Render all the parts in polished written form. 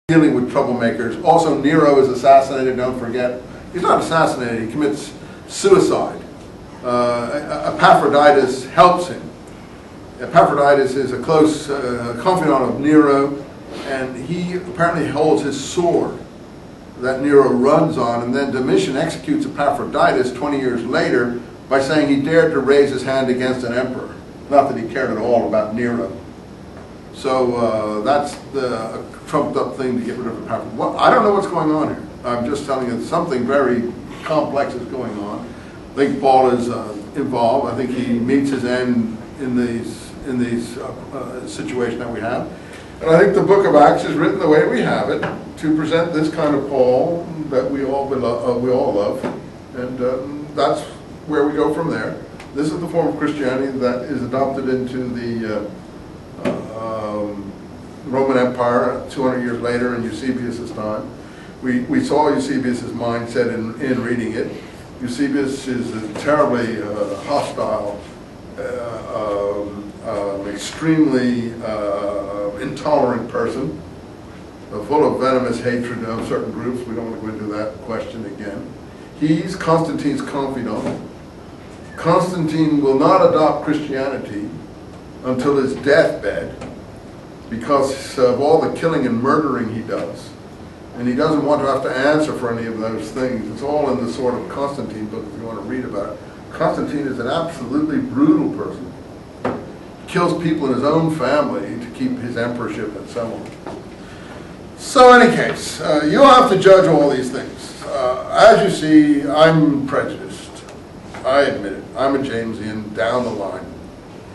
dealing with troublemakers. Also, Nero is assassinated, don't forget. He's not assassinated, he commits suicide. Epaphroditus helps him. Epaphroditus is a close confidant of Nero, and he apparently holds his sword that Nero runs on, and then Domitian executes Epaphroditus 20 years later by saying he dared to raise his hand against an emperor. Not that he cared at all about Nero. So that's the trumped up thing to get rid of Epaphroditus. Well, I don't know what's going on here. I'm just telling you something very complex is going on. I think Paul is involved. I think he meets his end in these situations that we have. And I think the book of Acts is written the way we have it to present this kind of Paul that we all love. And that's where we go from there. This is the form of Christianity that is adopted into the Roman Empire 200 years later in Eusebius' time. We saw Eusebius' mindset in reading it. Eusebius is a terribly hostile, extremely intolerant person, full of venomous hatred of certain groups. We don't want to go into that question again. He's Constantine's confidant. Constantine will not adopt Christianity until his deathbed because of all the killing and murdering he does. And he doesn't want to have to answer for any of those things. It's all in the sort of Constantine book if you want to read about it. Constantine is an absolutely brutal person. Kills people in his own family to keep his emperorship and so on. So in any case, you'll have to judge all these things. As you see, I'm prejudiced. I admit it. I'm a Jamesian down the line.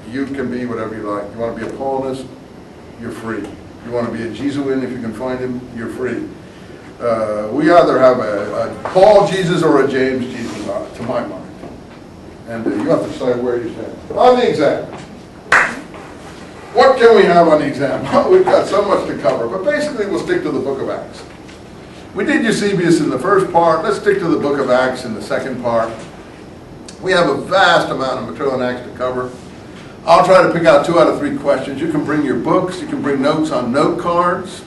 You can be whatever you like. You want to be a Paulinist? You're free. You want to be a Jesuit if you can find him? You're free. We either have a Paul Jesus or a James Jesus, to my mind. And you have to decide where you stand. On the exam. What can we have on the exam? Well, we've got so much to cover, but basically we'll stick to the book of Acts. We did Eusebius in the first part. Let's stick to the book of Acts in the second part. We have a vast amount of material in Acts to cover. I'll try to pick out 2 out of 3 questions. You can bring your books. You can bring notes on note cards.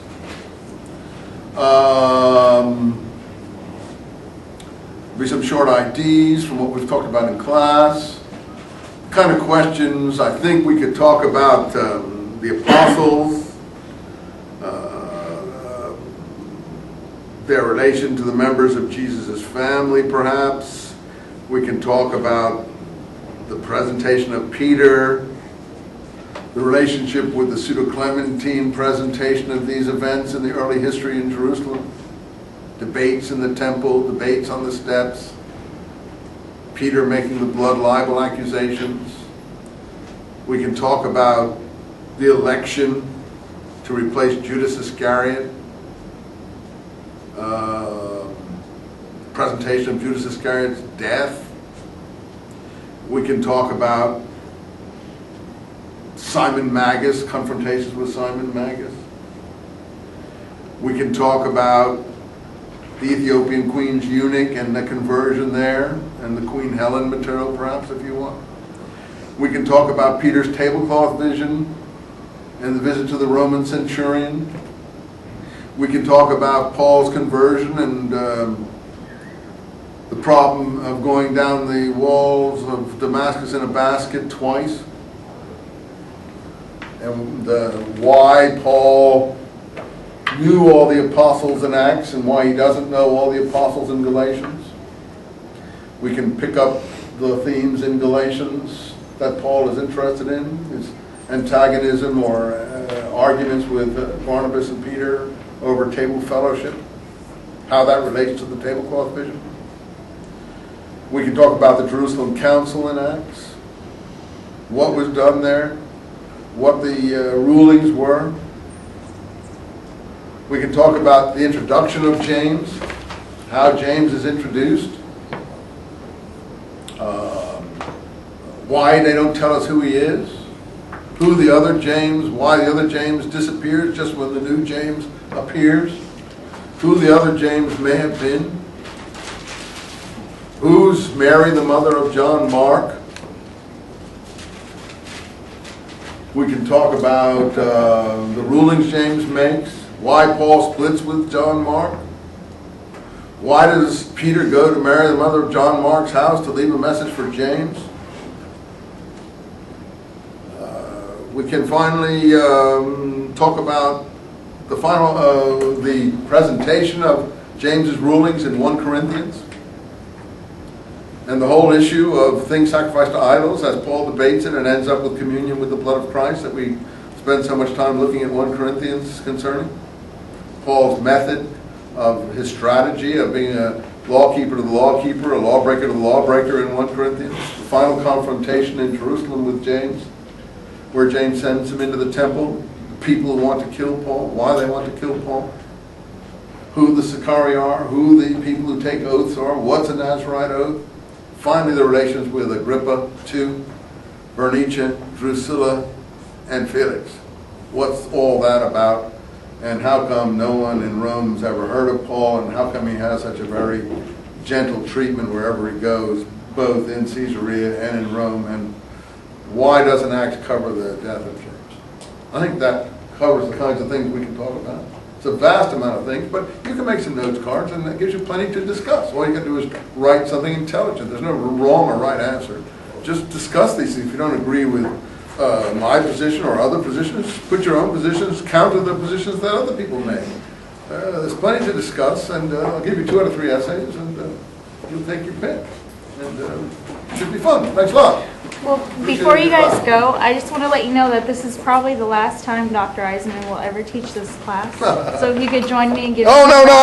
Be some short IDs from what we've talked about in class. Kind of questions. I think we could talk about the apostles, their relation to the members of Jesus' family, perhaps. We can talk about the presentation of Peter, the relationship with the pseudo-Clementine presentation of these events in the early history in Jerusalem, debates in the temple, debates on the steps, Peter making the blood libel accusations. We can talk about the election to replace Judas Iscariot, presentation of Judas Iscariot's death. We can talk about Simon Magus, confrontations with Simon Magus. We can talk about the Ethiopian queen's eunuch and the conversion there, and the Queen Helen material perhaps if you want. We can talk about Peter's tablecloth vision and the visit to the Roman centurion. We can talk about Paul's conversion and the problem of going down the walls of Damascus in a basket twice, and why Paul knew all the apostles in Acts and why he doesn't know all the apostles in Galatians. We can pick up the themes in Galatians that Paul is interested in, his antagonism or arguments with Barnabas and Peter over table fellowship, how that relates to the tablecloth vision. We can talk about the Jerusalem Council in Acts, what was done there, what the rulings were. We can talk about the introduction of James, how James is introduced, why they don't tell us who he is, who the other James, why the other James disappears just when the new James appears, who the other James may have been. Who's Mary, the mother of John Mark? We can talk about the rulings James makes. Why Paul splits with John Mark. Why does Peter go to Mary, the mother of John Mark's house, to leave a message for James? We can finally talk about the presentation of James's rulings in 1 Corinthians, and the whole issue of things sacrificed to idols, as Paul debates it and ends up with communion with the blood of Christ, that we spend so much time looking at 1 Corinthians concerning. Paul's method of his strategy of being a lawkeeper to the lawkeeper, a lawbreaker to the lawbreaker in 1 Corinthians. The final confrontation in Jerusalem with James, where James sends him into the temple. The people who want to kill Paul, why they want to kill Paul, who the Sicarii are, who the people who take oaths are, what's a Nazirite oath. Finally, the relations with Agrippa II, Bernice, Drusilla, and Felix. What's all that about? And how come no one in Rome's ever heard of Paul, and how come he has such a very gentle treatment wherever he goes, both in Caesarea and in Rome, and why doesn't Acts cover the death of James? I think that covers the kinds of things we can talk about. It's a vast amount of things, but you can make some notes cards, and that gives you plenty to discuss. All you got to do is write something intelligent. There's no wrong or right answer. Just discuss these things. If you don't agree with my position or other positions, put your own positions, counter the positions that other people make. There's plenty to discuss, and I'll give you 2 out of 3 essays, and you'll take your pick. And it should be fun. Thanks a lot. Well, before you guys go, I just want to let you know that this is probably the last time Dr. Eisenman will ever teach this class. So if you could join me and give... Oh, no, no.